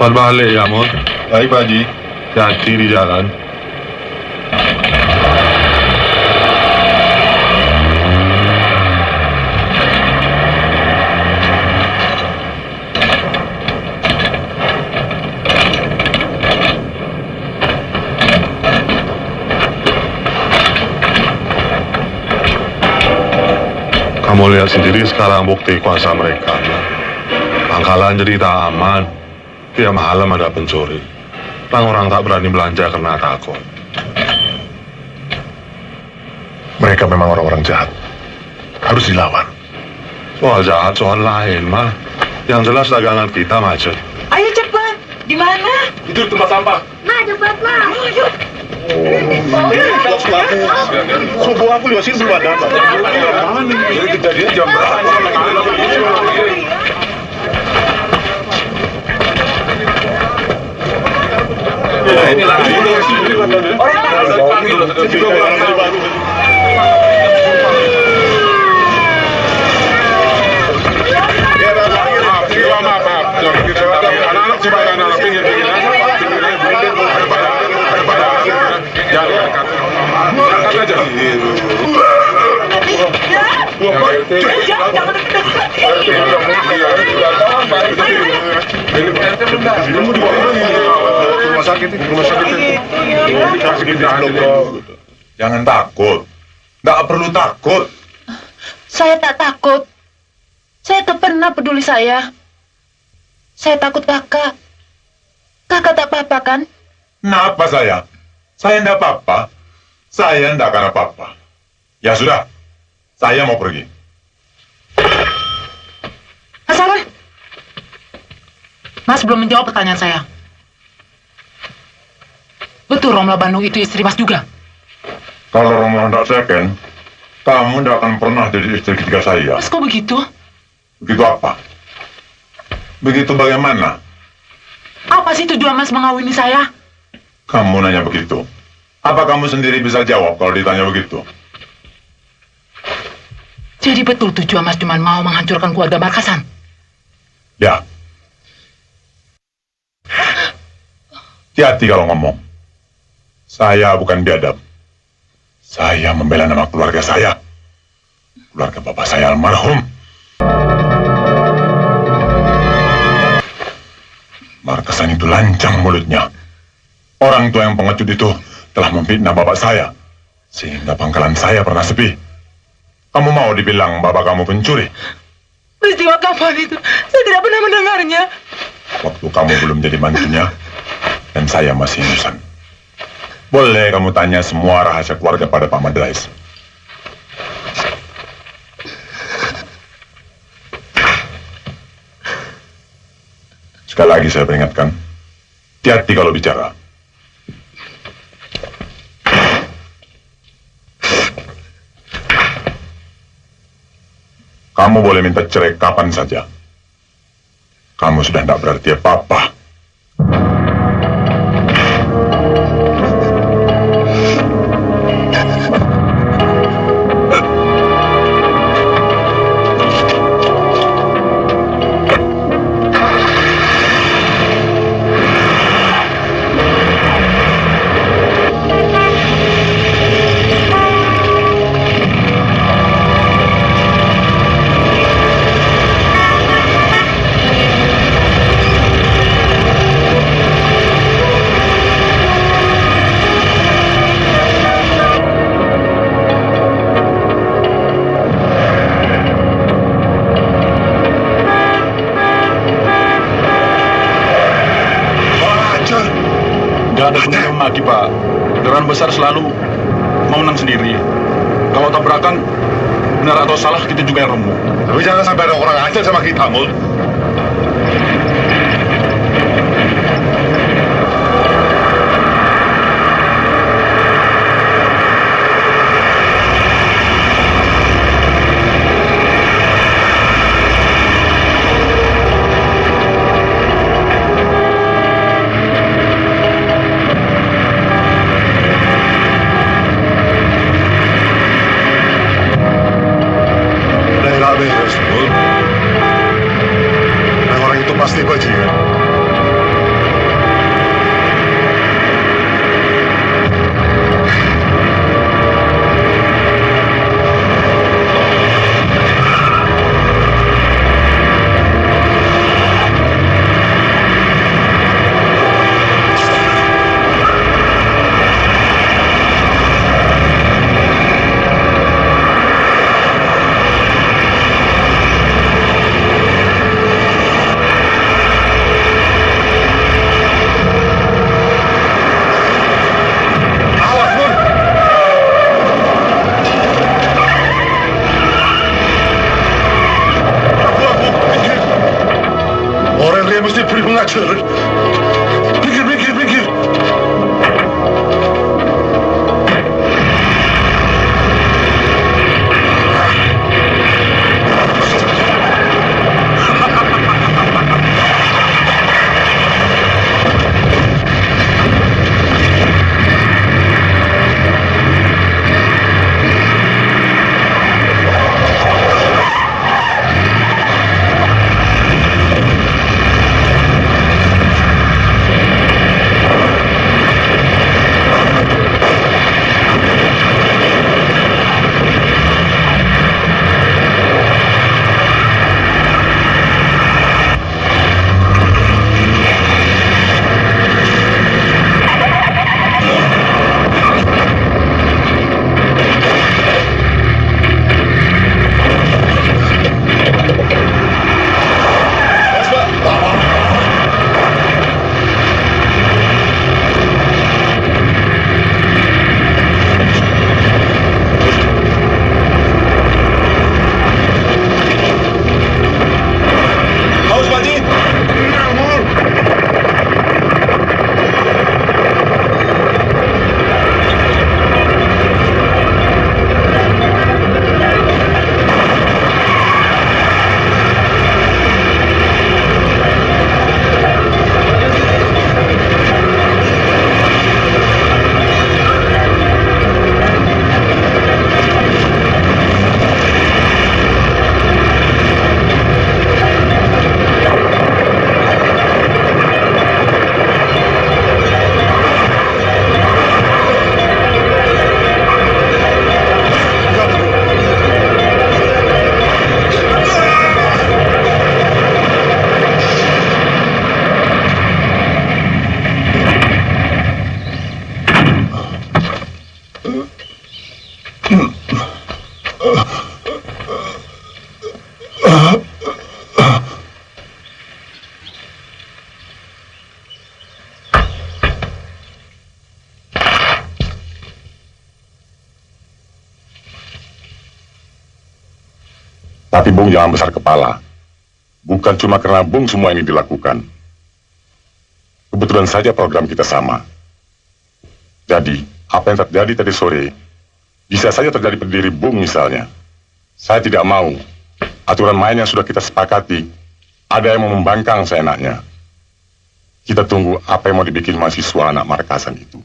Cepat balik ya, Mut. Baik, Pak Haji. Hati di jalan. Kamu lihat sendiri sekarang bukti kuasa mereka. Pangkalan jadi tak aman. Tiap malam ada pencuri. Orang-orang tak berani belanja karena takut. Mereka memang orang-orang jahat. Harus dilawan. Soal jahat, soal lain, mah. Yang jelas dagangan kita macet. Ayo cepat. Di mana? Itu di tempat sampah. Ma, cepat, Ma. Ayo. Subuh aku lihat sini belum ada. Jadi kejadian jam berapa? Ini lagi. Maaf. Anak-anak coba anak-anak pinggir. Jangan angkat aja. Rumah sakit. Jangan takut. Nggak perlu takut. Saya tak takut. Saya tak pernah peduli saya. Saya takut kakak. Kakak tak apa-apa kan? Kenapa saya? Saya nggak apa-apa. Saya nggak akan apa-apa. Ya sudah. Saya mau pergi. Mas Arun. Mas belum menjawab pertanyaan saya. Betul Romla Bandung itu istri Mas juga? Kalau Romo tidak second, kamu tidak akan pernah jadi istri ketiga saya. Mas kok begitu? Begitu apa? Begitu bagaimana? Apa sih tujuan Mas mengawini saya? Kamu nanya begitu. Apa kamu sendiri bisa jawab kalau ditanya begitu? Jadi betul tujuan Mas cuma mau menghancurkan keluarga Markasan? Ya. Hati-hati kalau ngomong. Saya bukan biadab. Saya membela nama keluarga saya. Keluarga bapak saya almarhum. Markasan itu lancang mulutnya. Orang tua yang pengecut itu telah memfitnah bapak saya. Sehingga pangkalan saya pernah sepi. Kamu mau dibilang bapak kamu pencuri? Peristiwa kapan itu? Saya tidak pernah mendengarnya. Waktu kamu belum jadi mantunya, dan saya masih ingusan. Boleh kamu tanya semua rahasia keluarga pada Pak Madrais. Sekali lagi saya peringatkan, hati-hati kalau bicara. Kamu boleh minta cerai kapan saja. Kamu sudah tidak berarti apa-apa. Gak ada gunanya memaki, Pak. Kendaraan besar selalu mau menang sendiri. Kalau tabrakan, benar atau salah, kita juga yang remuk. Tapi jangan sampai ada orang ajar sama kita, Mul. Pasti bajingan. Mesti beri pengajaran. Pikir. Tapi Bung jangan besar kepala. Bukan cuma karena Bung semua ini dilakukan. Kebetulan saja program kita sama. Jadi, apa yang terjadi tadi sore, bisa saja terjadi pada diri Bung misalnya. Saya tidak mau aturan main yang sudah kita sepakati, ada yang mau membangkang seenaknya. Kita tunggu apa yang mau dibikin mahasiswa anak Markasan itu.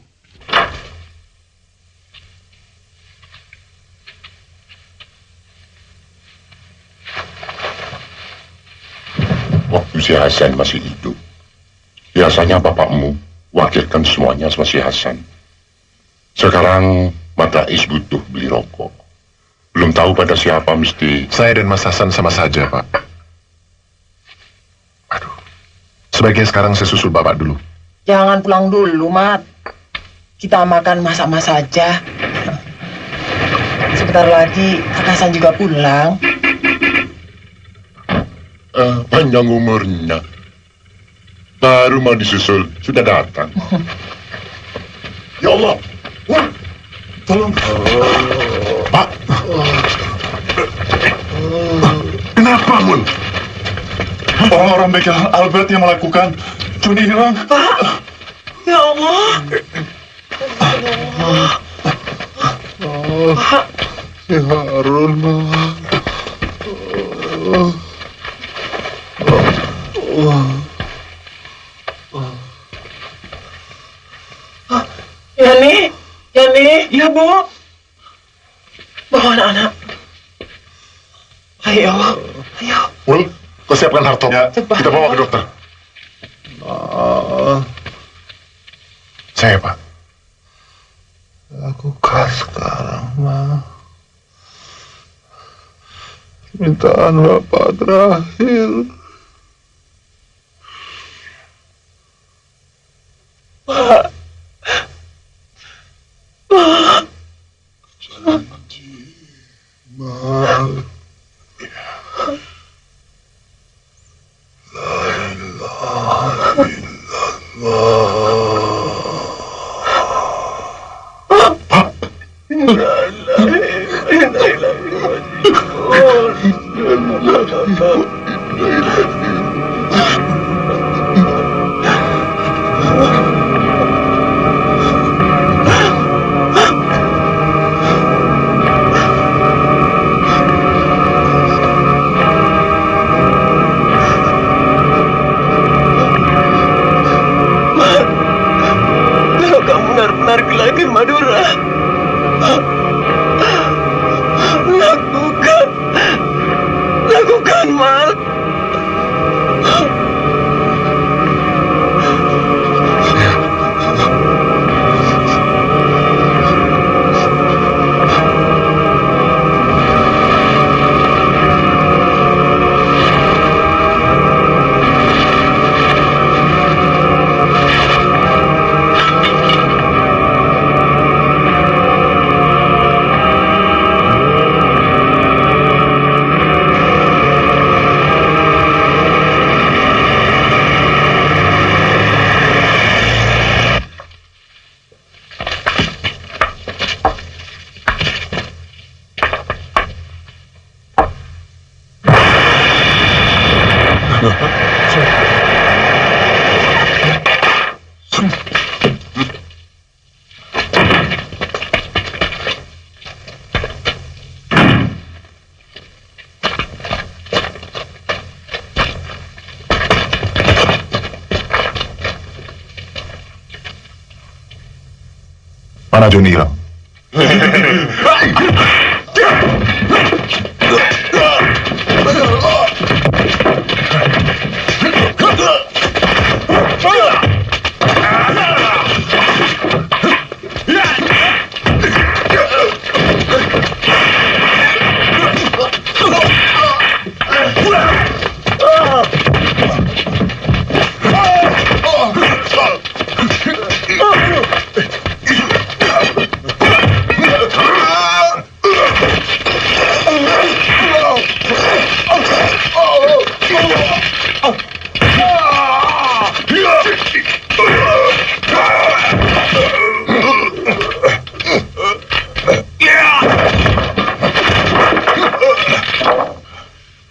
Waktu si Hasan masih hidup, biasanya bapakmu wakilkan semuanya sama si Hasan. Sekarang Matais butuh beli rokok. Belum tahu pada siapa mesti... Saya dan Mas Hasan sama saja, Pak. Aduh. Sebaiknya sekarang saya susul Bapak dulu. Jangan pulang dulu, Mat. Kita makan masak-masak saja. Sebentar lagi Kak Hasan juga pulang. Panjang umurnya. Baru mau disusul, sudah datang. Ya Allah. Wah. Tolong. Pak. Kenapa, Mun? Orang-orang bengkel Albert yang melakukan Joni hilang. Pak. Ya Allah. Pak. Ya Harun, Yani, ya Bu. Bawa anak-anak. Ayo. Mul, kau siapkan Hartop. Ya, kita bawa ke dokter. Saya, Pak. Lakukan sekarang, Ma. Permintaan Bapak terakhir. Pak. Lakukan, Mal. Mana Joni hilang?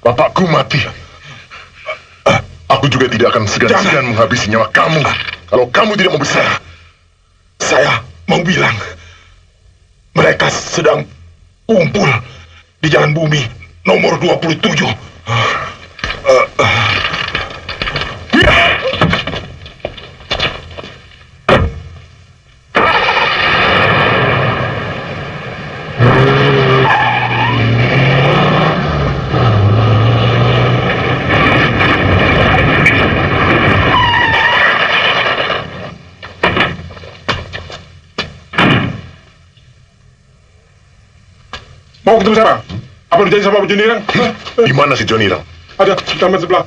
Bapakku mati. Aku juga tidak akan segan-segan menghabisi nyawa kamu kalau kamu tidak mau berserah. Saya mau bilang, mereka sedang kumpul di jalan bumi nomor 27. Mau ketemu siapa? Apa udah jadi sama Bu Junirang? Di mana si Jonirang? Ada di taman sebelah.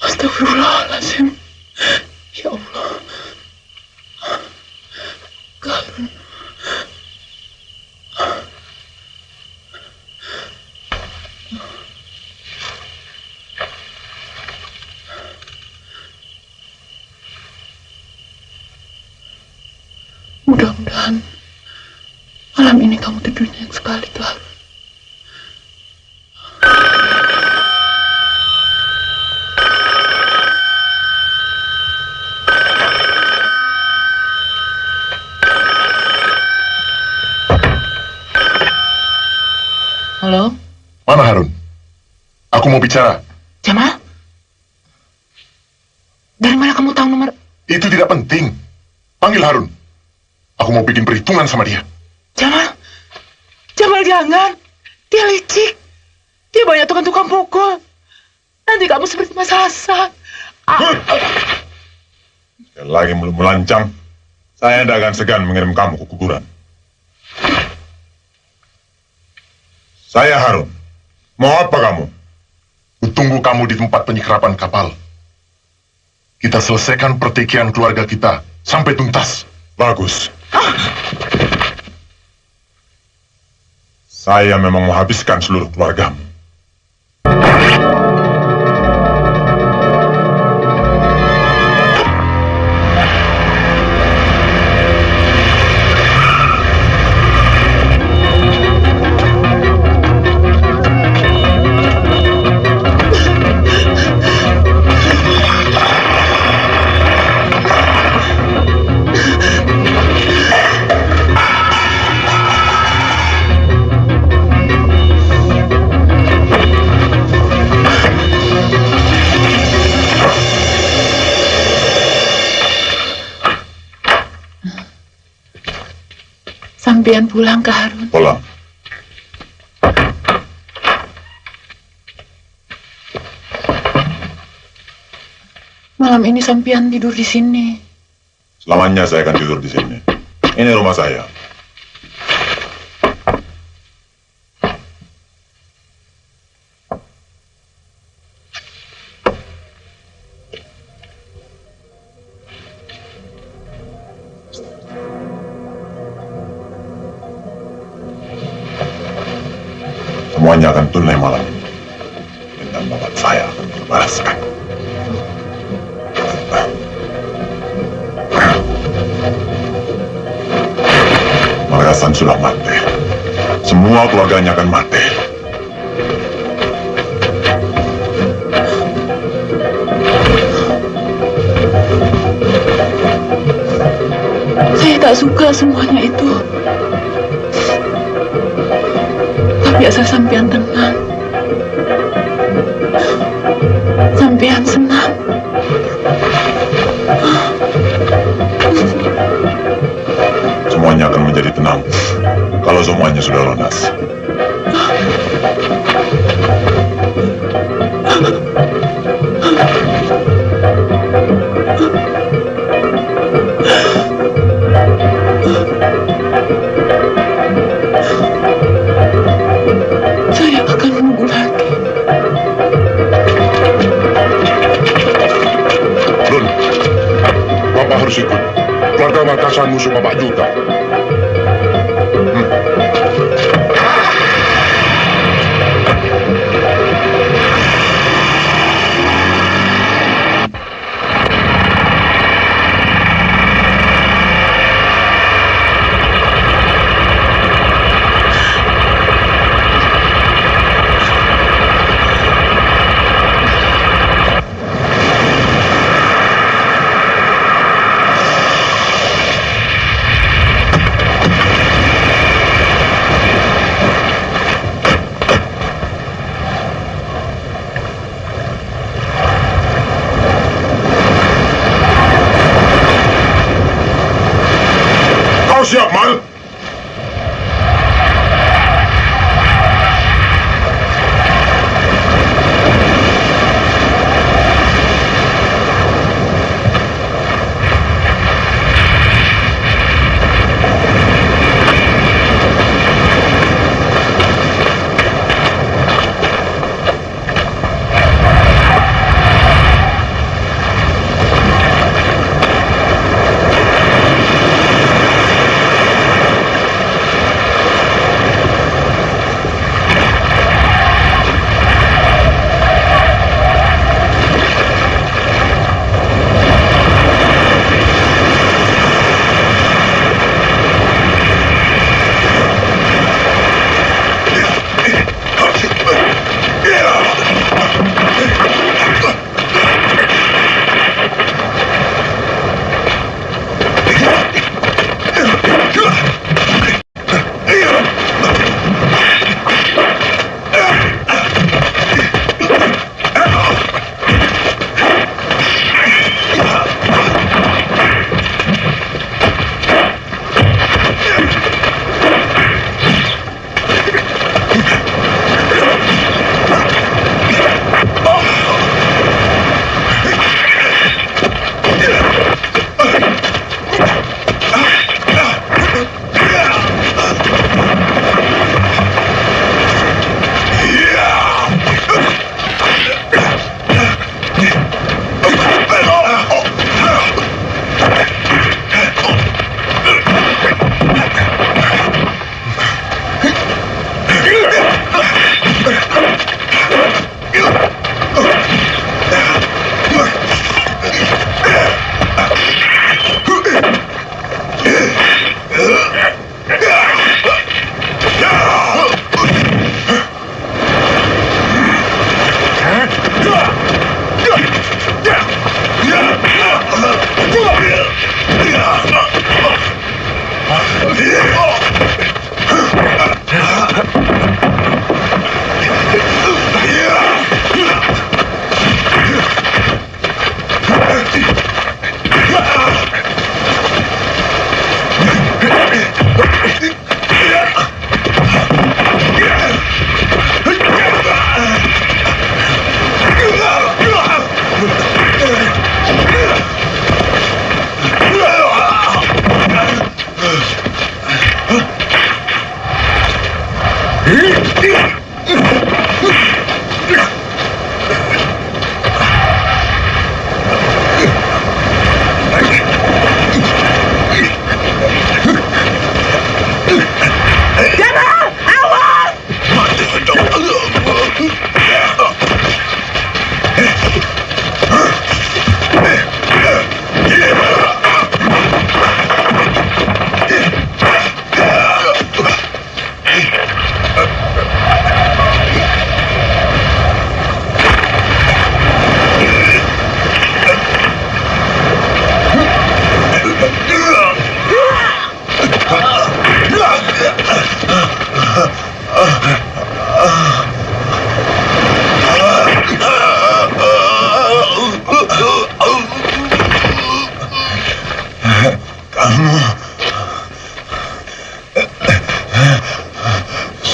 Astagfirullahaladzim. Ya Allah. Karun. Mudah-mudahan malam ini kamu tidur nyenyak sekali, Karun. Halo? Mana Harun? Aku mau bicara. Jamal? Dari mana kamu tahu nomor? Itu tidak penting. Panggil Harun. Aku mau bikin perhitungan sama dia. Jamal? Jamal jangan. Dia licik. Dia banyak tukang-tukang pukul. Nanti kamu seperti Mas Hasan. Sekali lagi belum melancang, saya tidak akan segan mengirim kamu ke kuburan. Saya Harun. Mau apa kamu? Kutunggu kamu di tempat penyekrapan kapal. Kita selesaikan pertikaian keluarga kita sampai tuntas. Bagus. Saya memang menghabiskan seluruh keluargamu. sampean pulang ke Harun. Pulang. Malam ini sampean tidur di sini. Selamanya saya akan tidur di sini. Ini rumah saya. Semuanya akan tunai malam ini. Dan bapak saya akan terbalaskan. Margasan sudah mati. Semua keluarganya akan mati. Saya tak suka semuanya itu. Tapi asal sampean tenang. Sampean senang. Semuanya akan menjadi tenang kalau semuanya sudah lunas. Saya akan menunggu lagi. Lun, Bapak harus ikut. Keluarga Markasan musuh Bapak juga.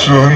Sun.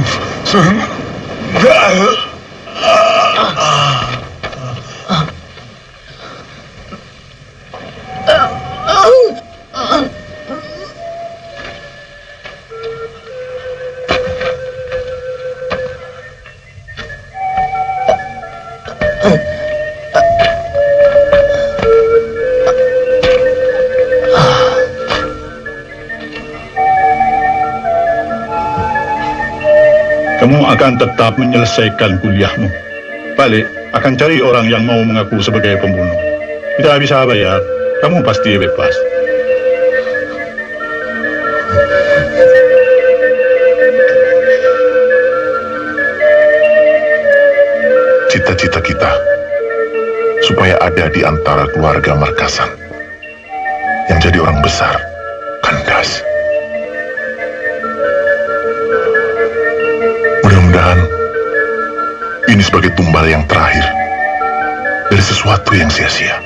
Kamu akan tetap menyelesaikan kuliahmu. Balik akan cari orang yang mau mengaku sebagai pembunuh. Tidak bisa bayar, kamu pasti bebas. Cita-cita kita supaya ada di antara keluarga Markasan yang jadi orang besar, kandas. Mudah-mudahan ini sebagai tumbal yang terakhir dari sesuatu yang sia-sia.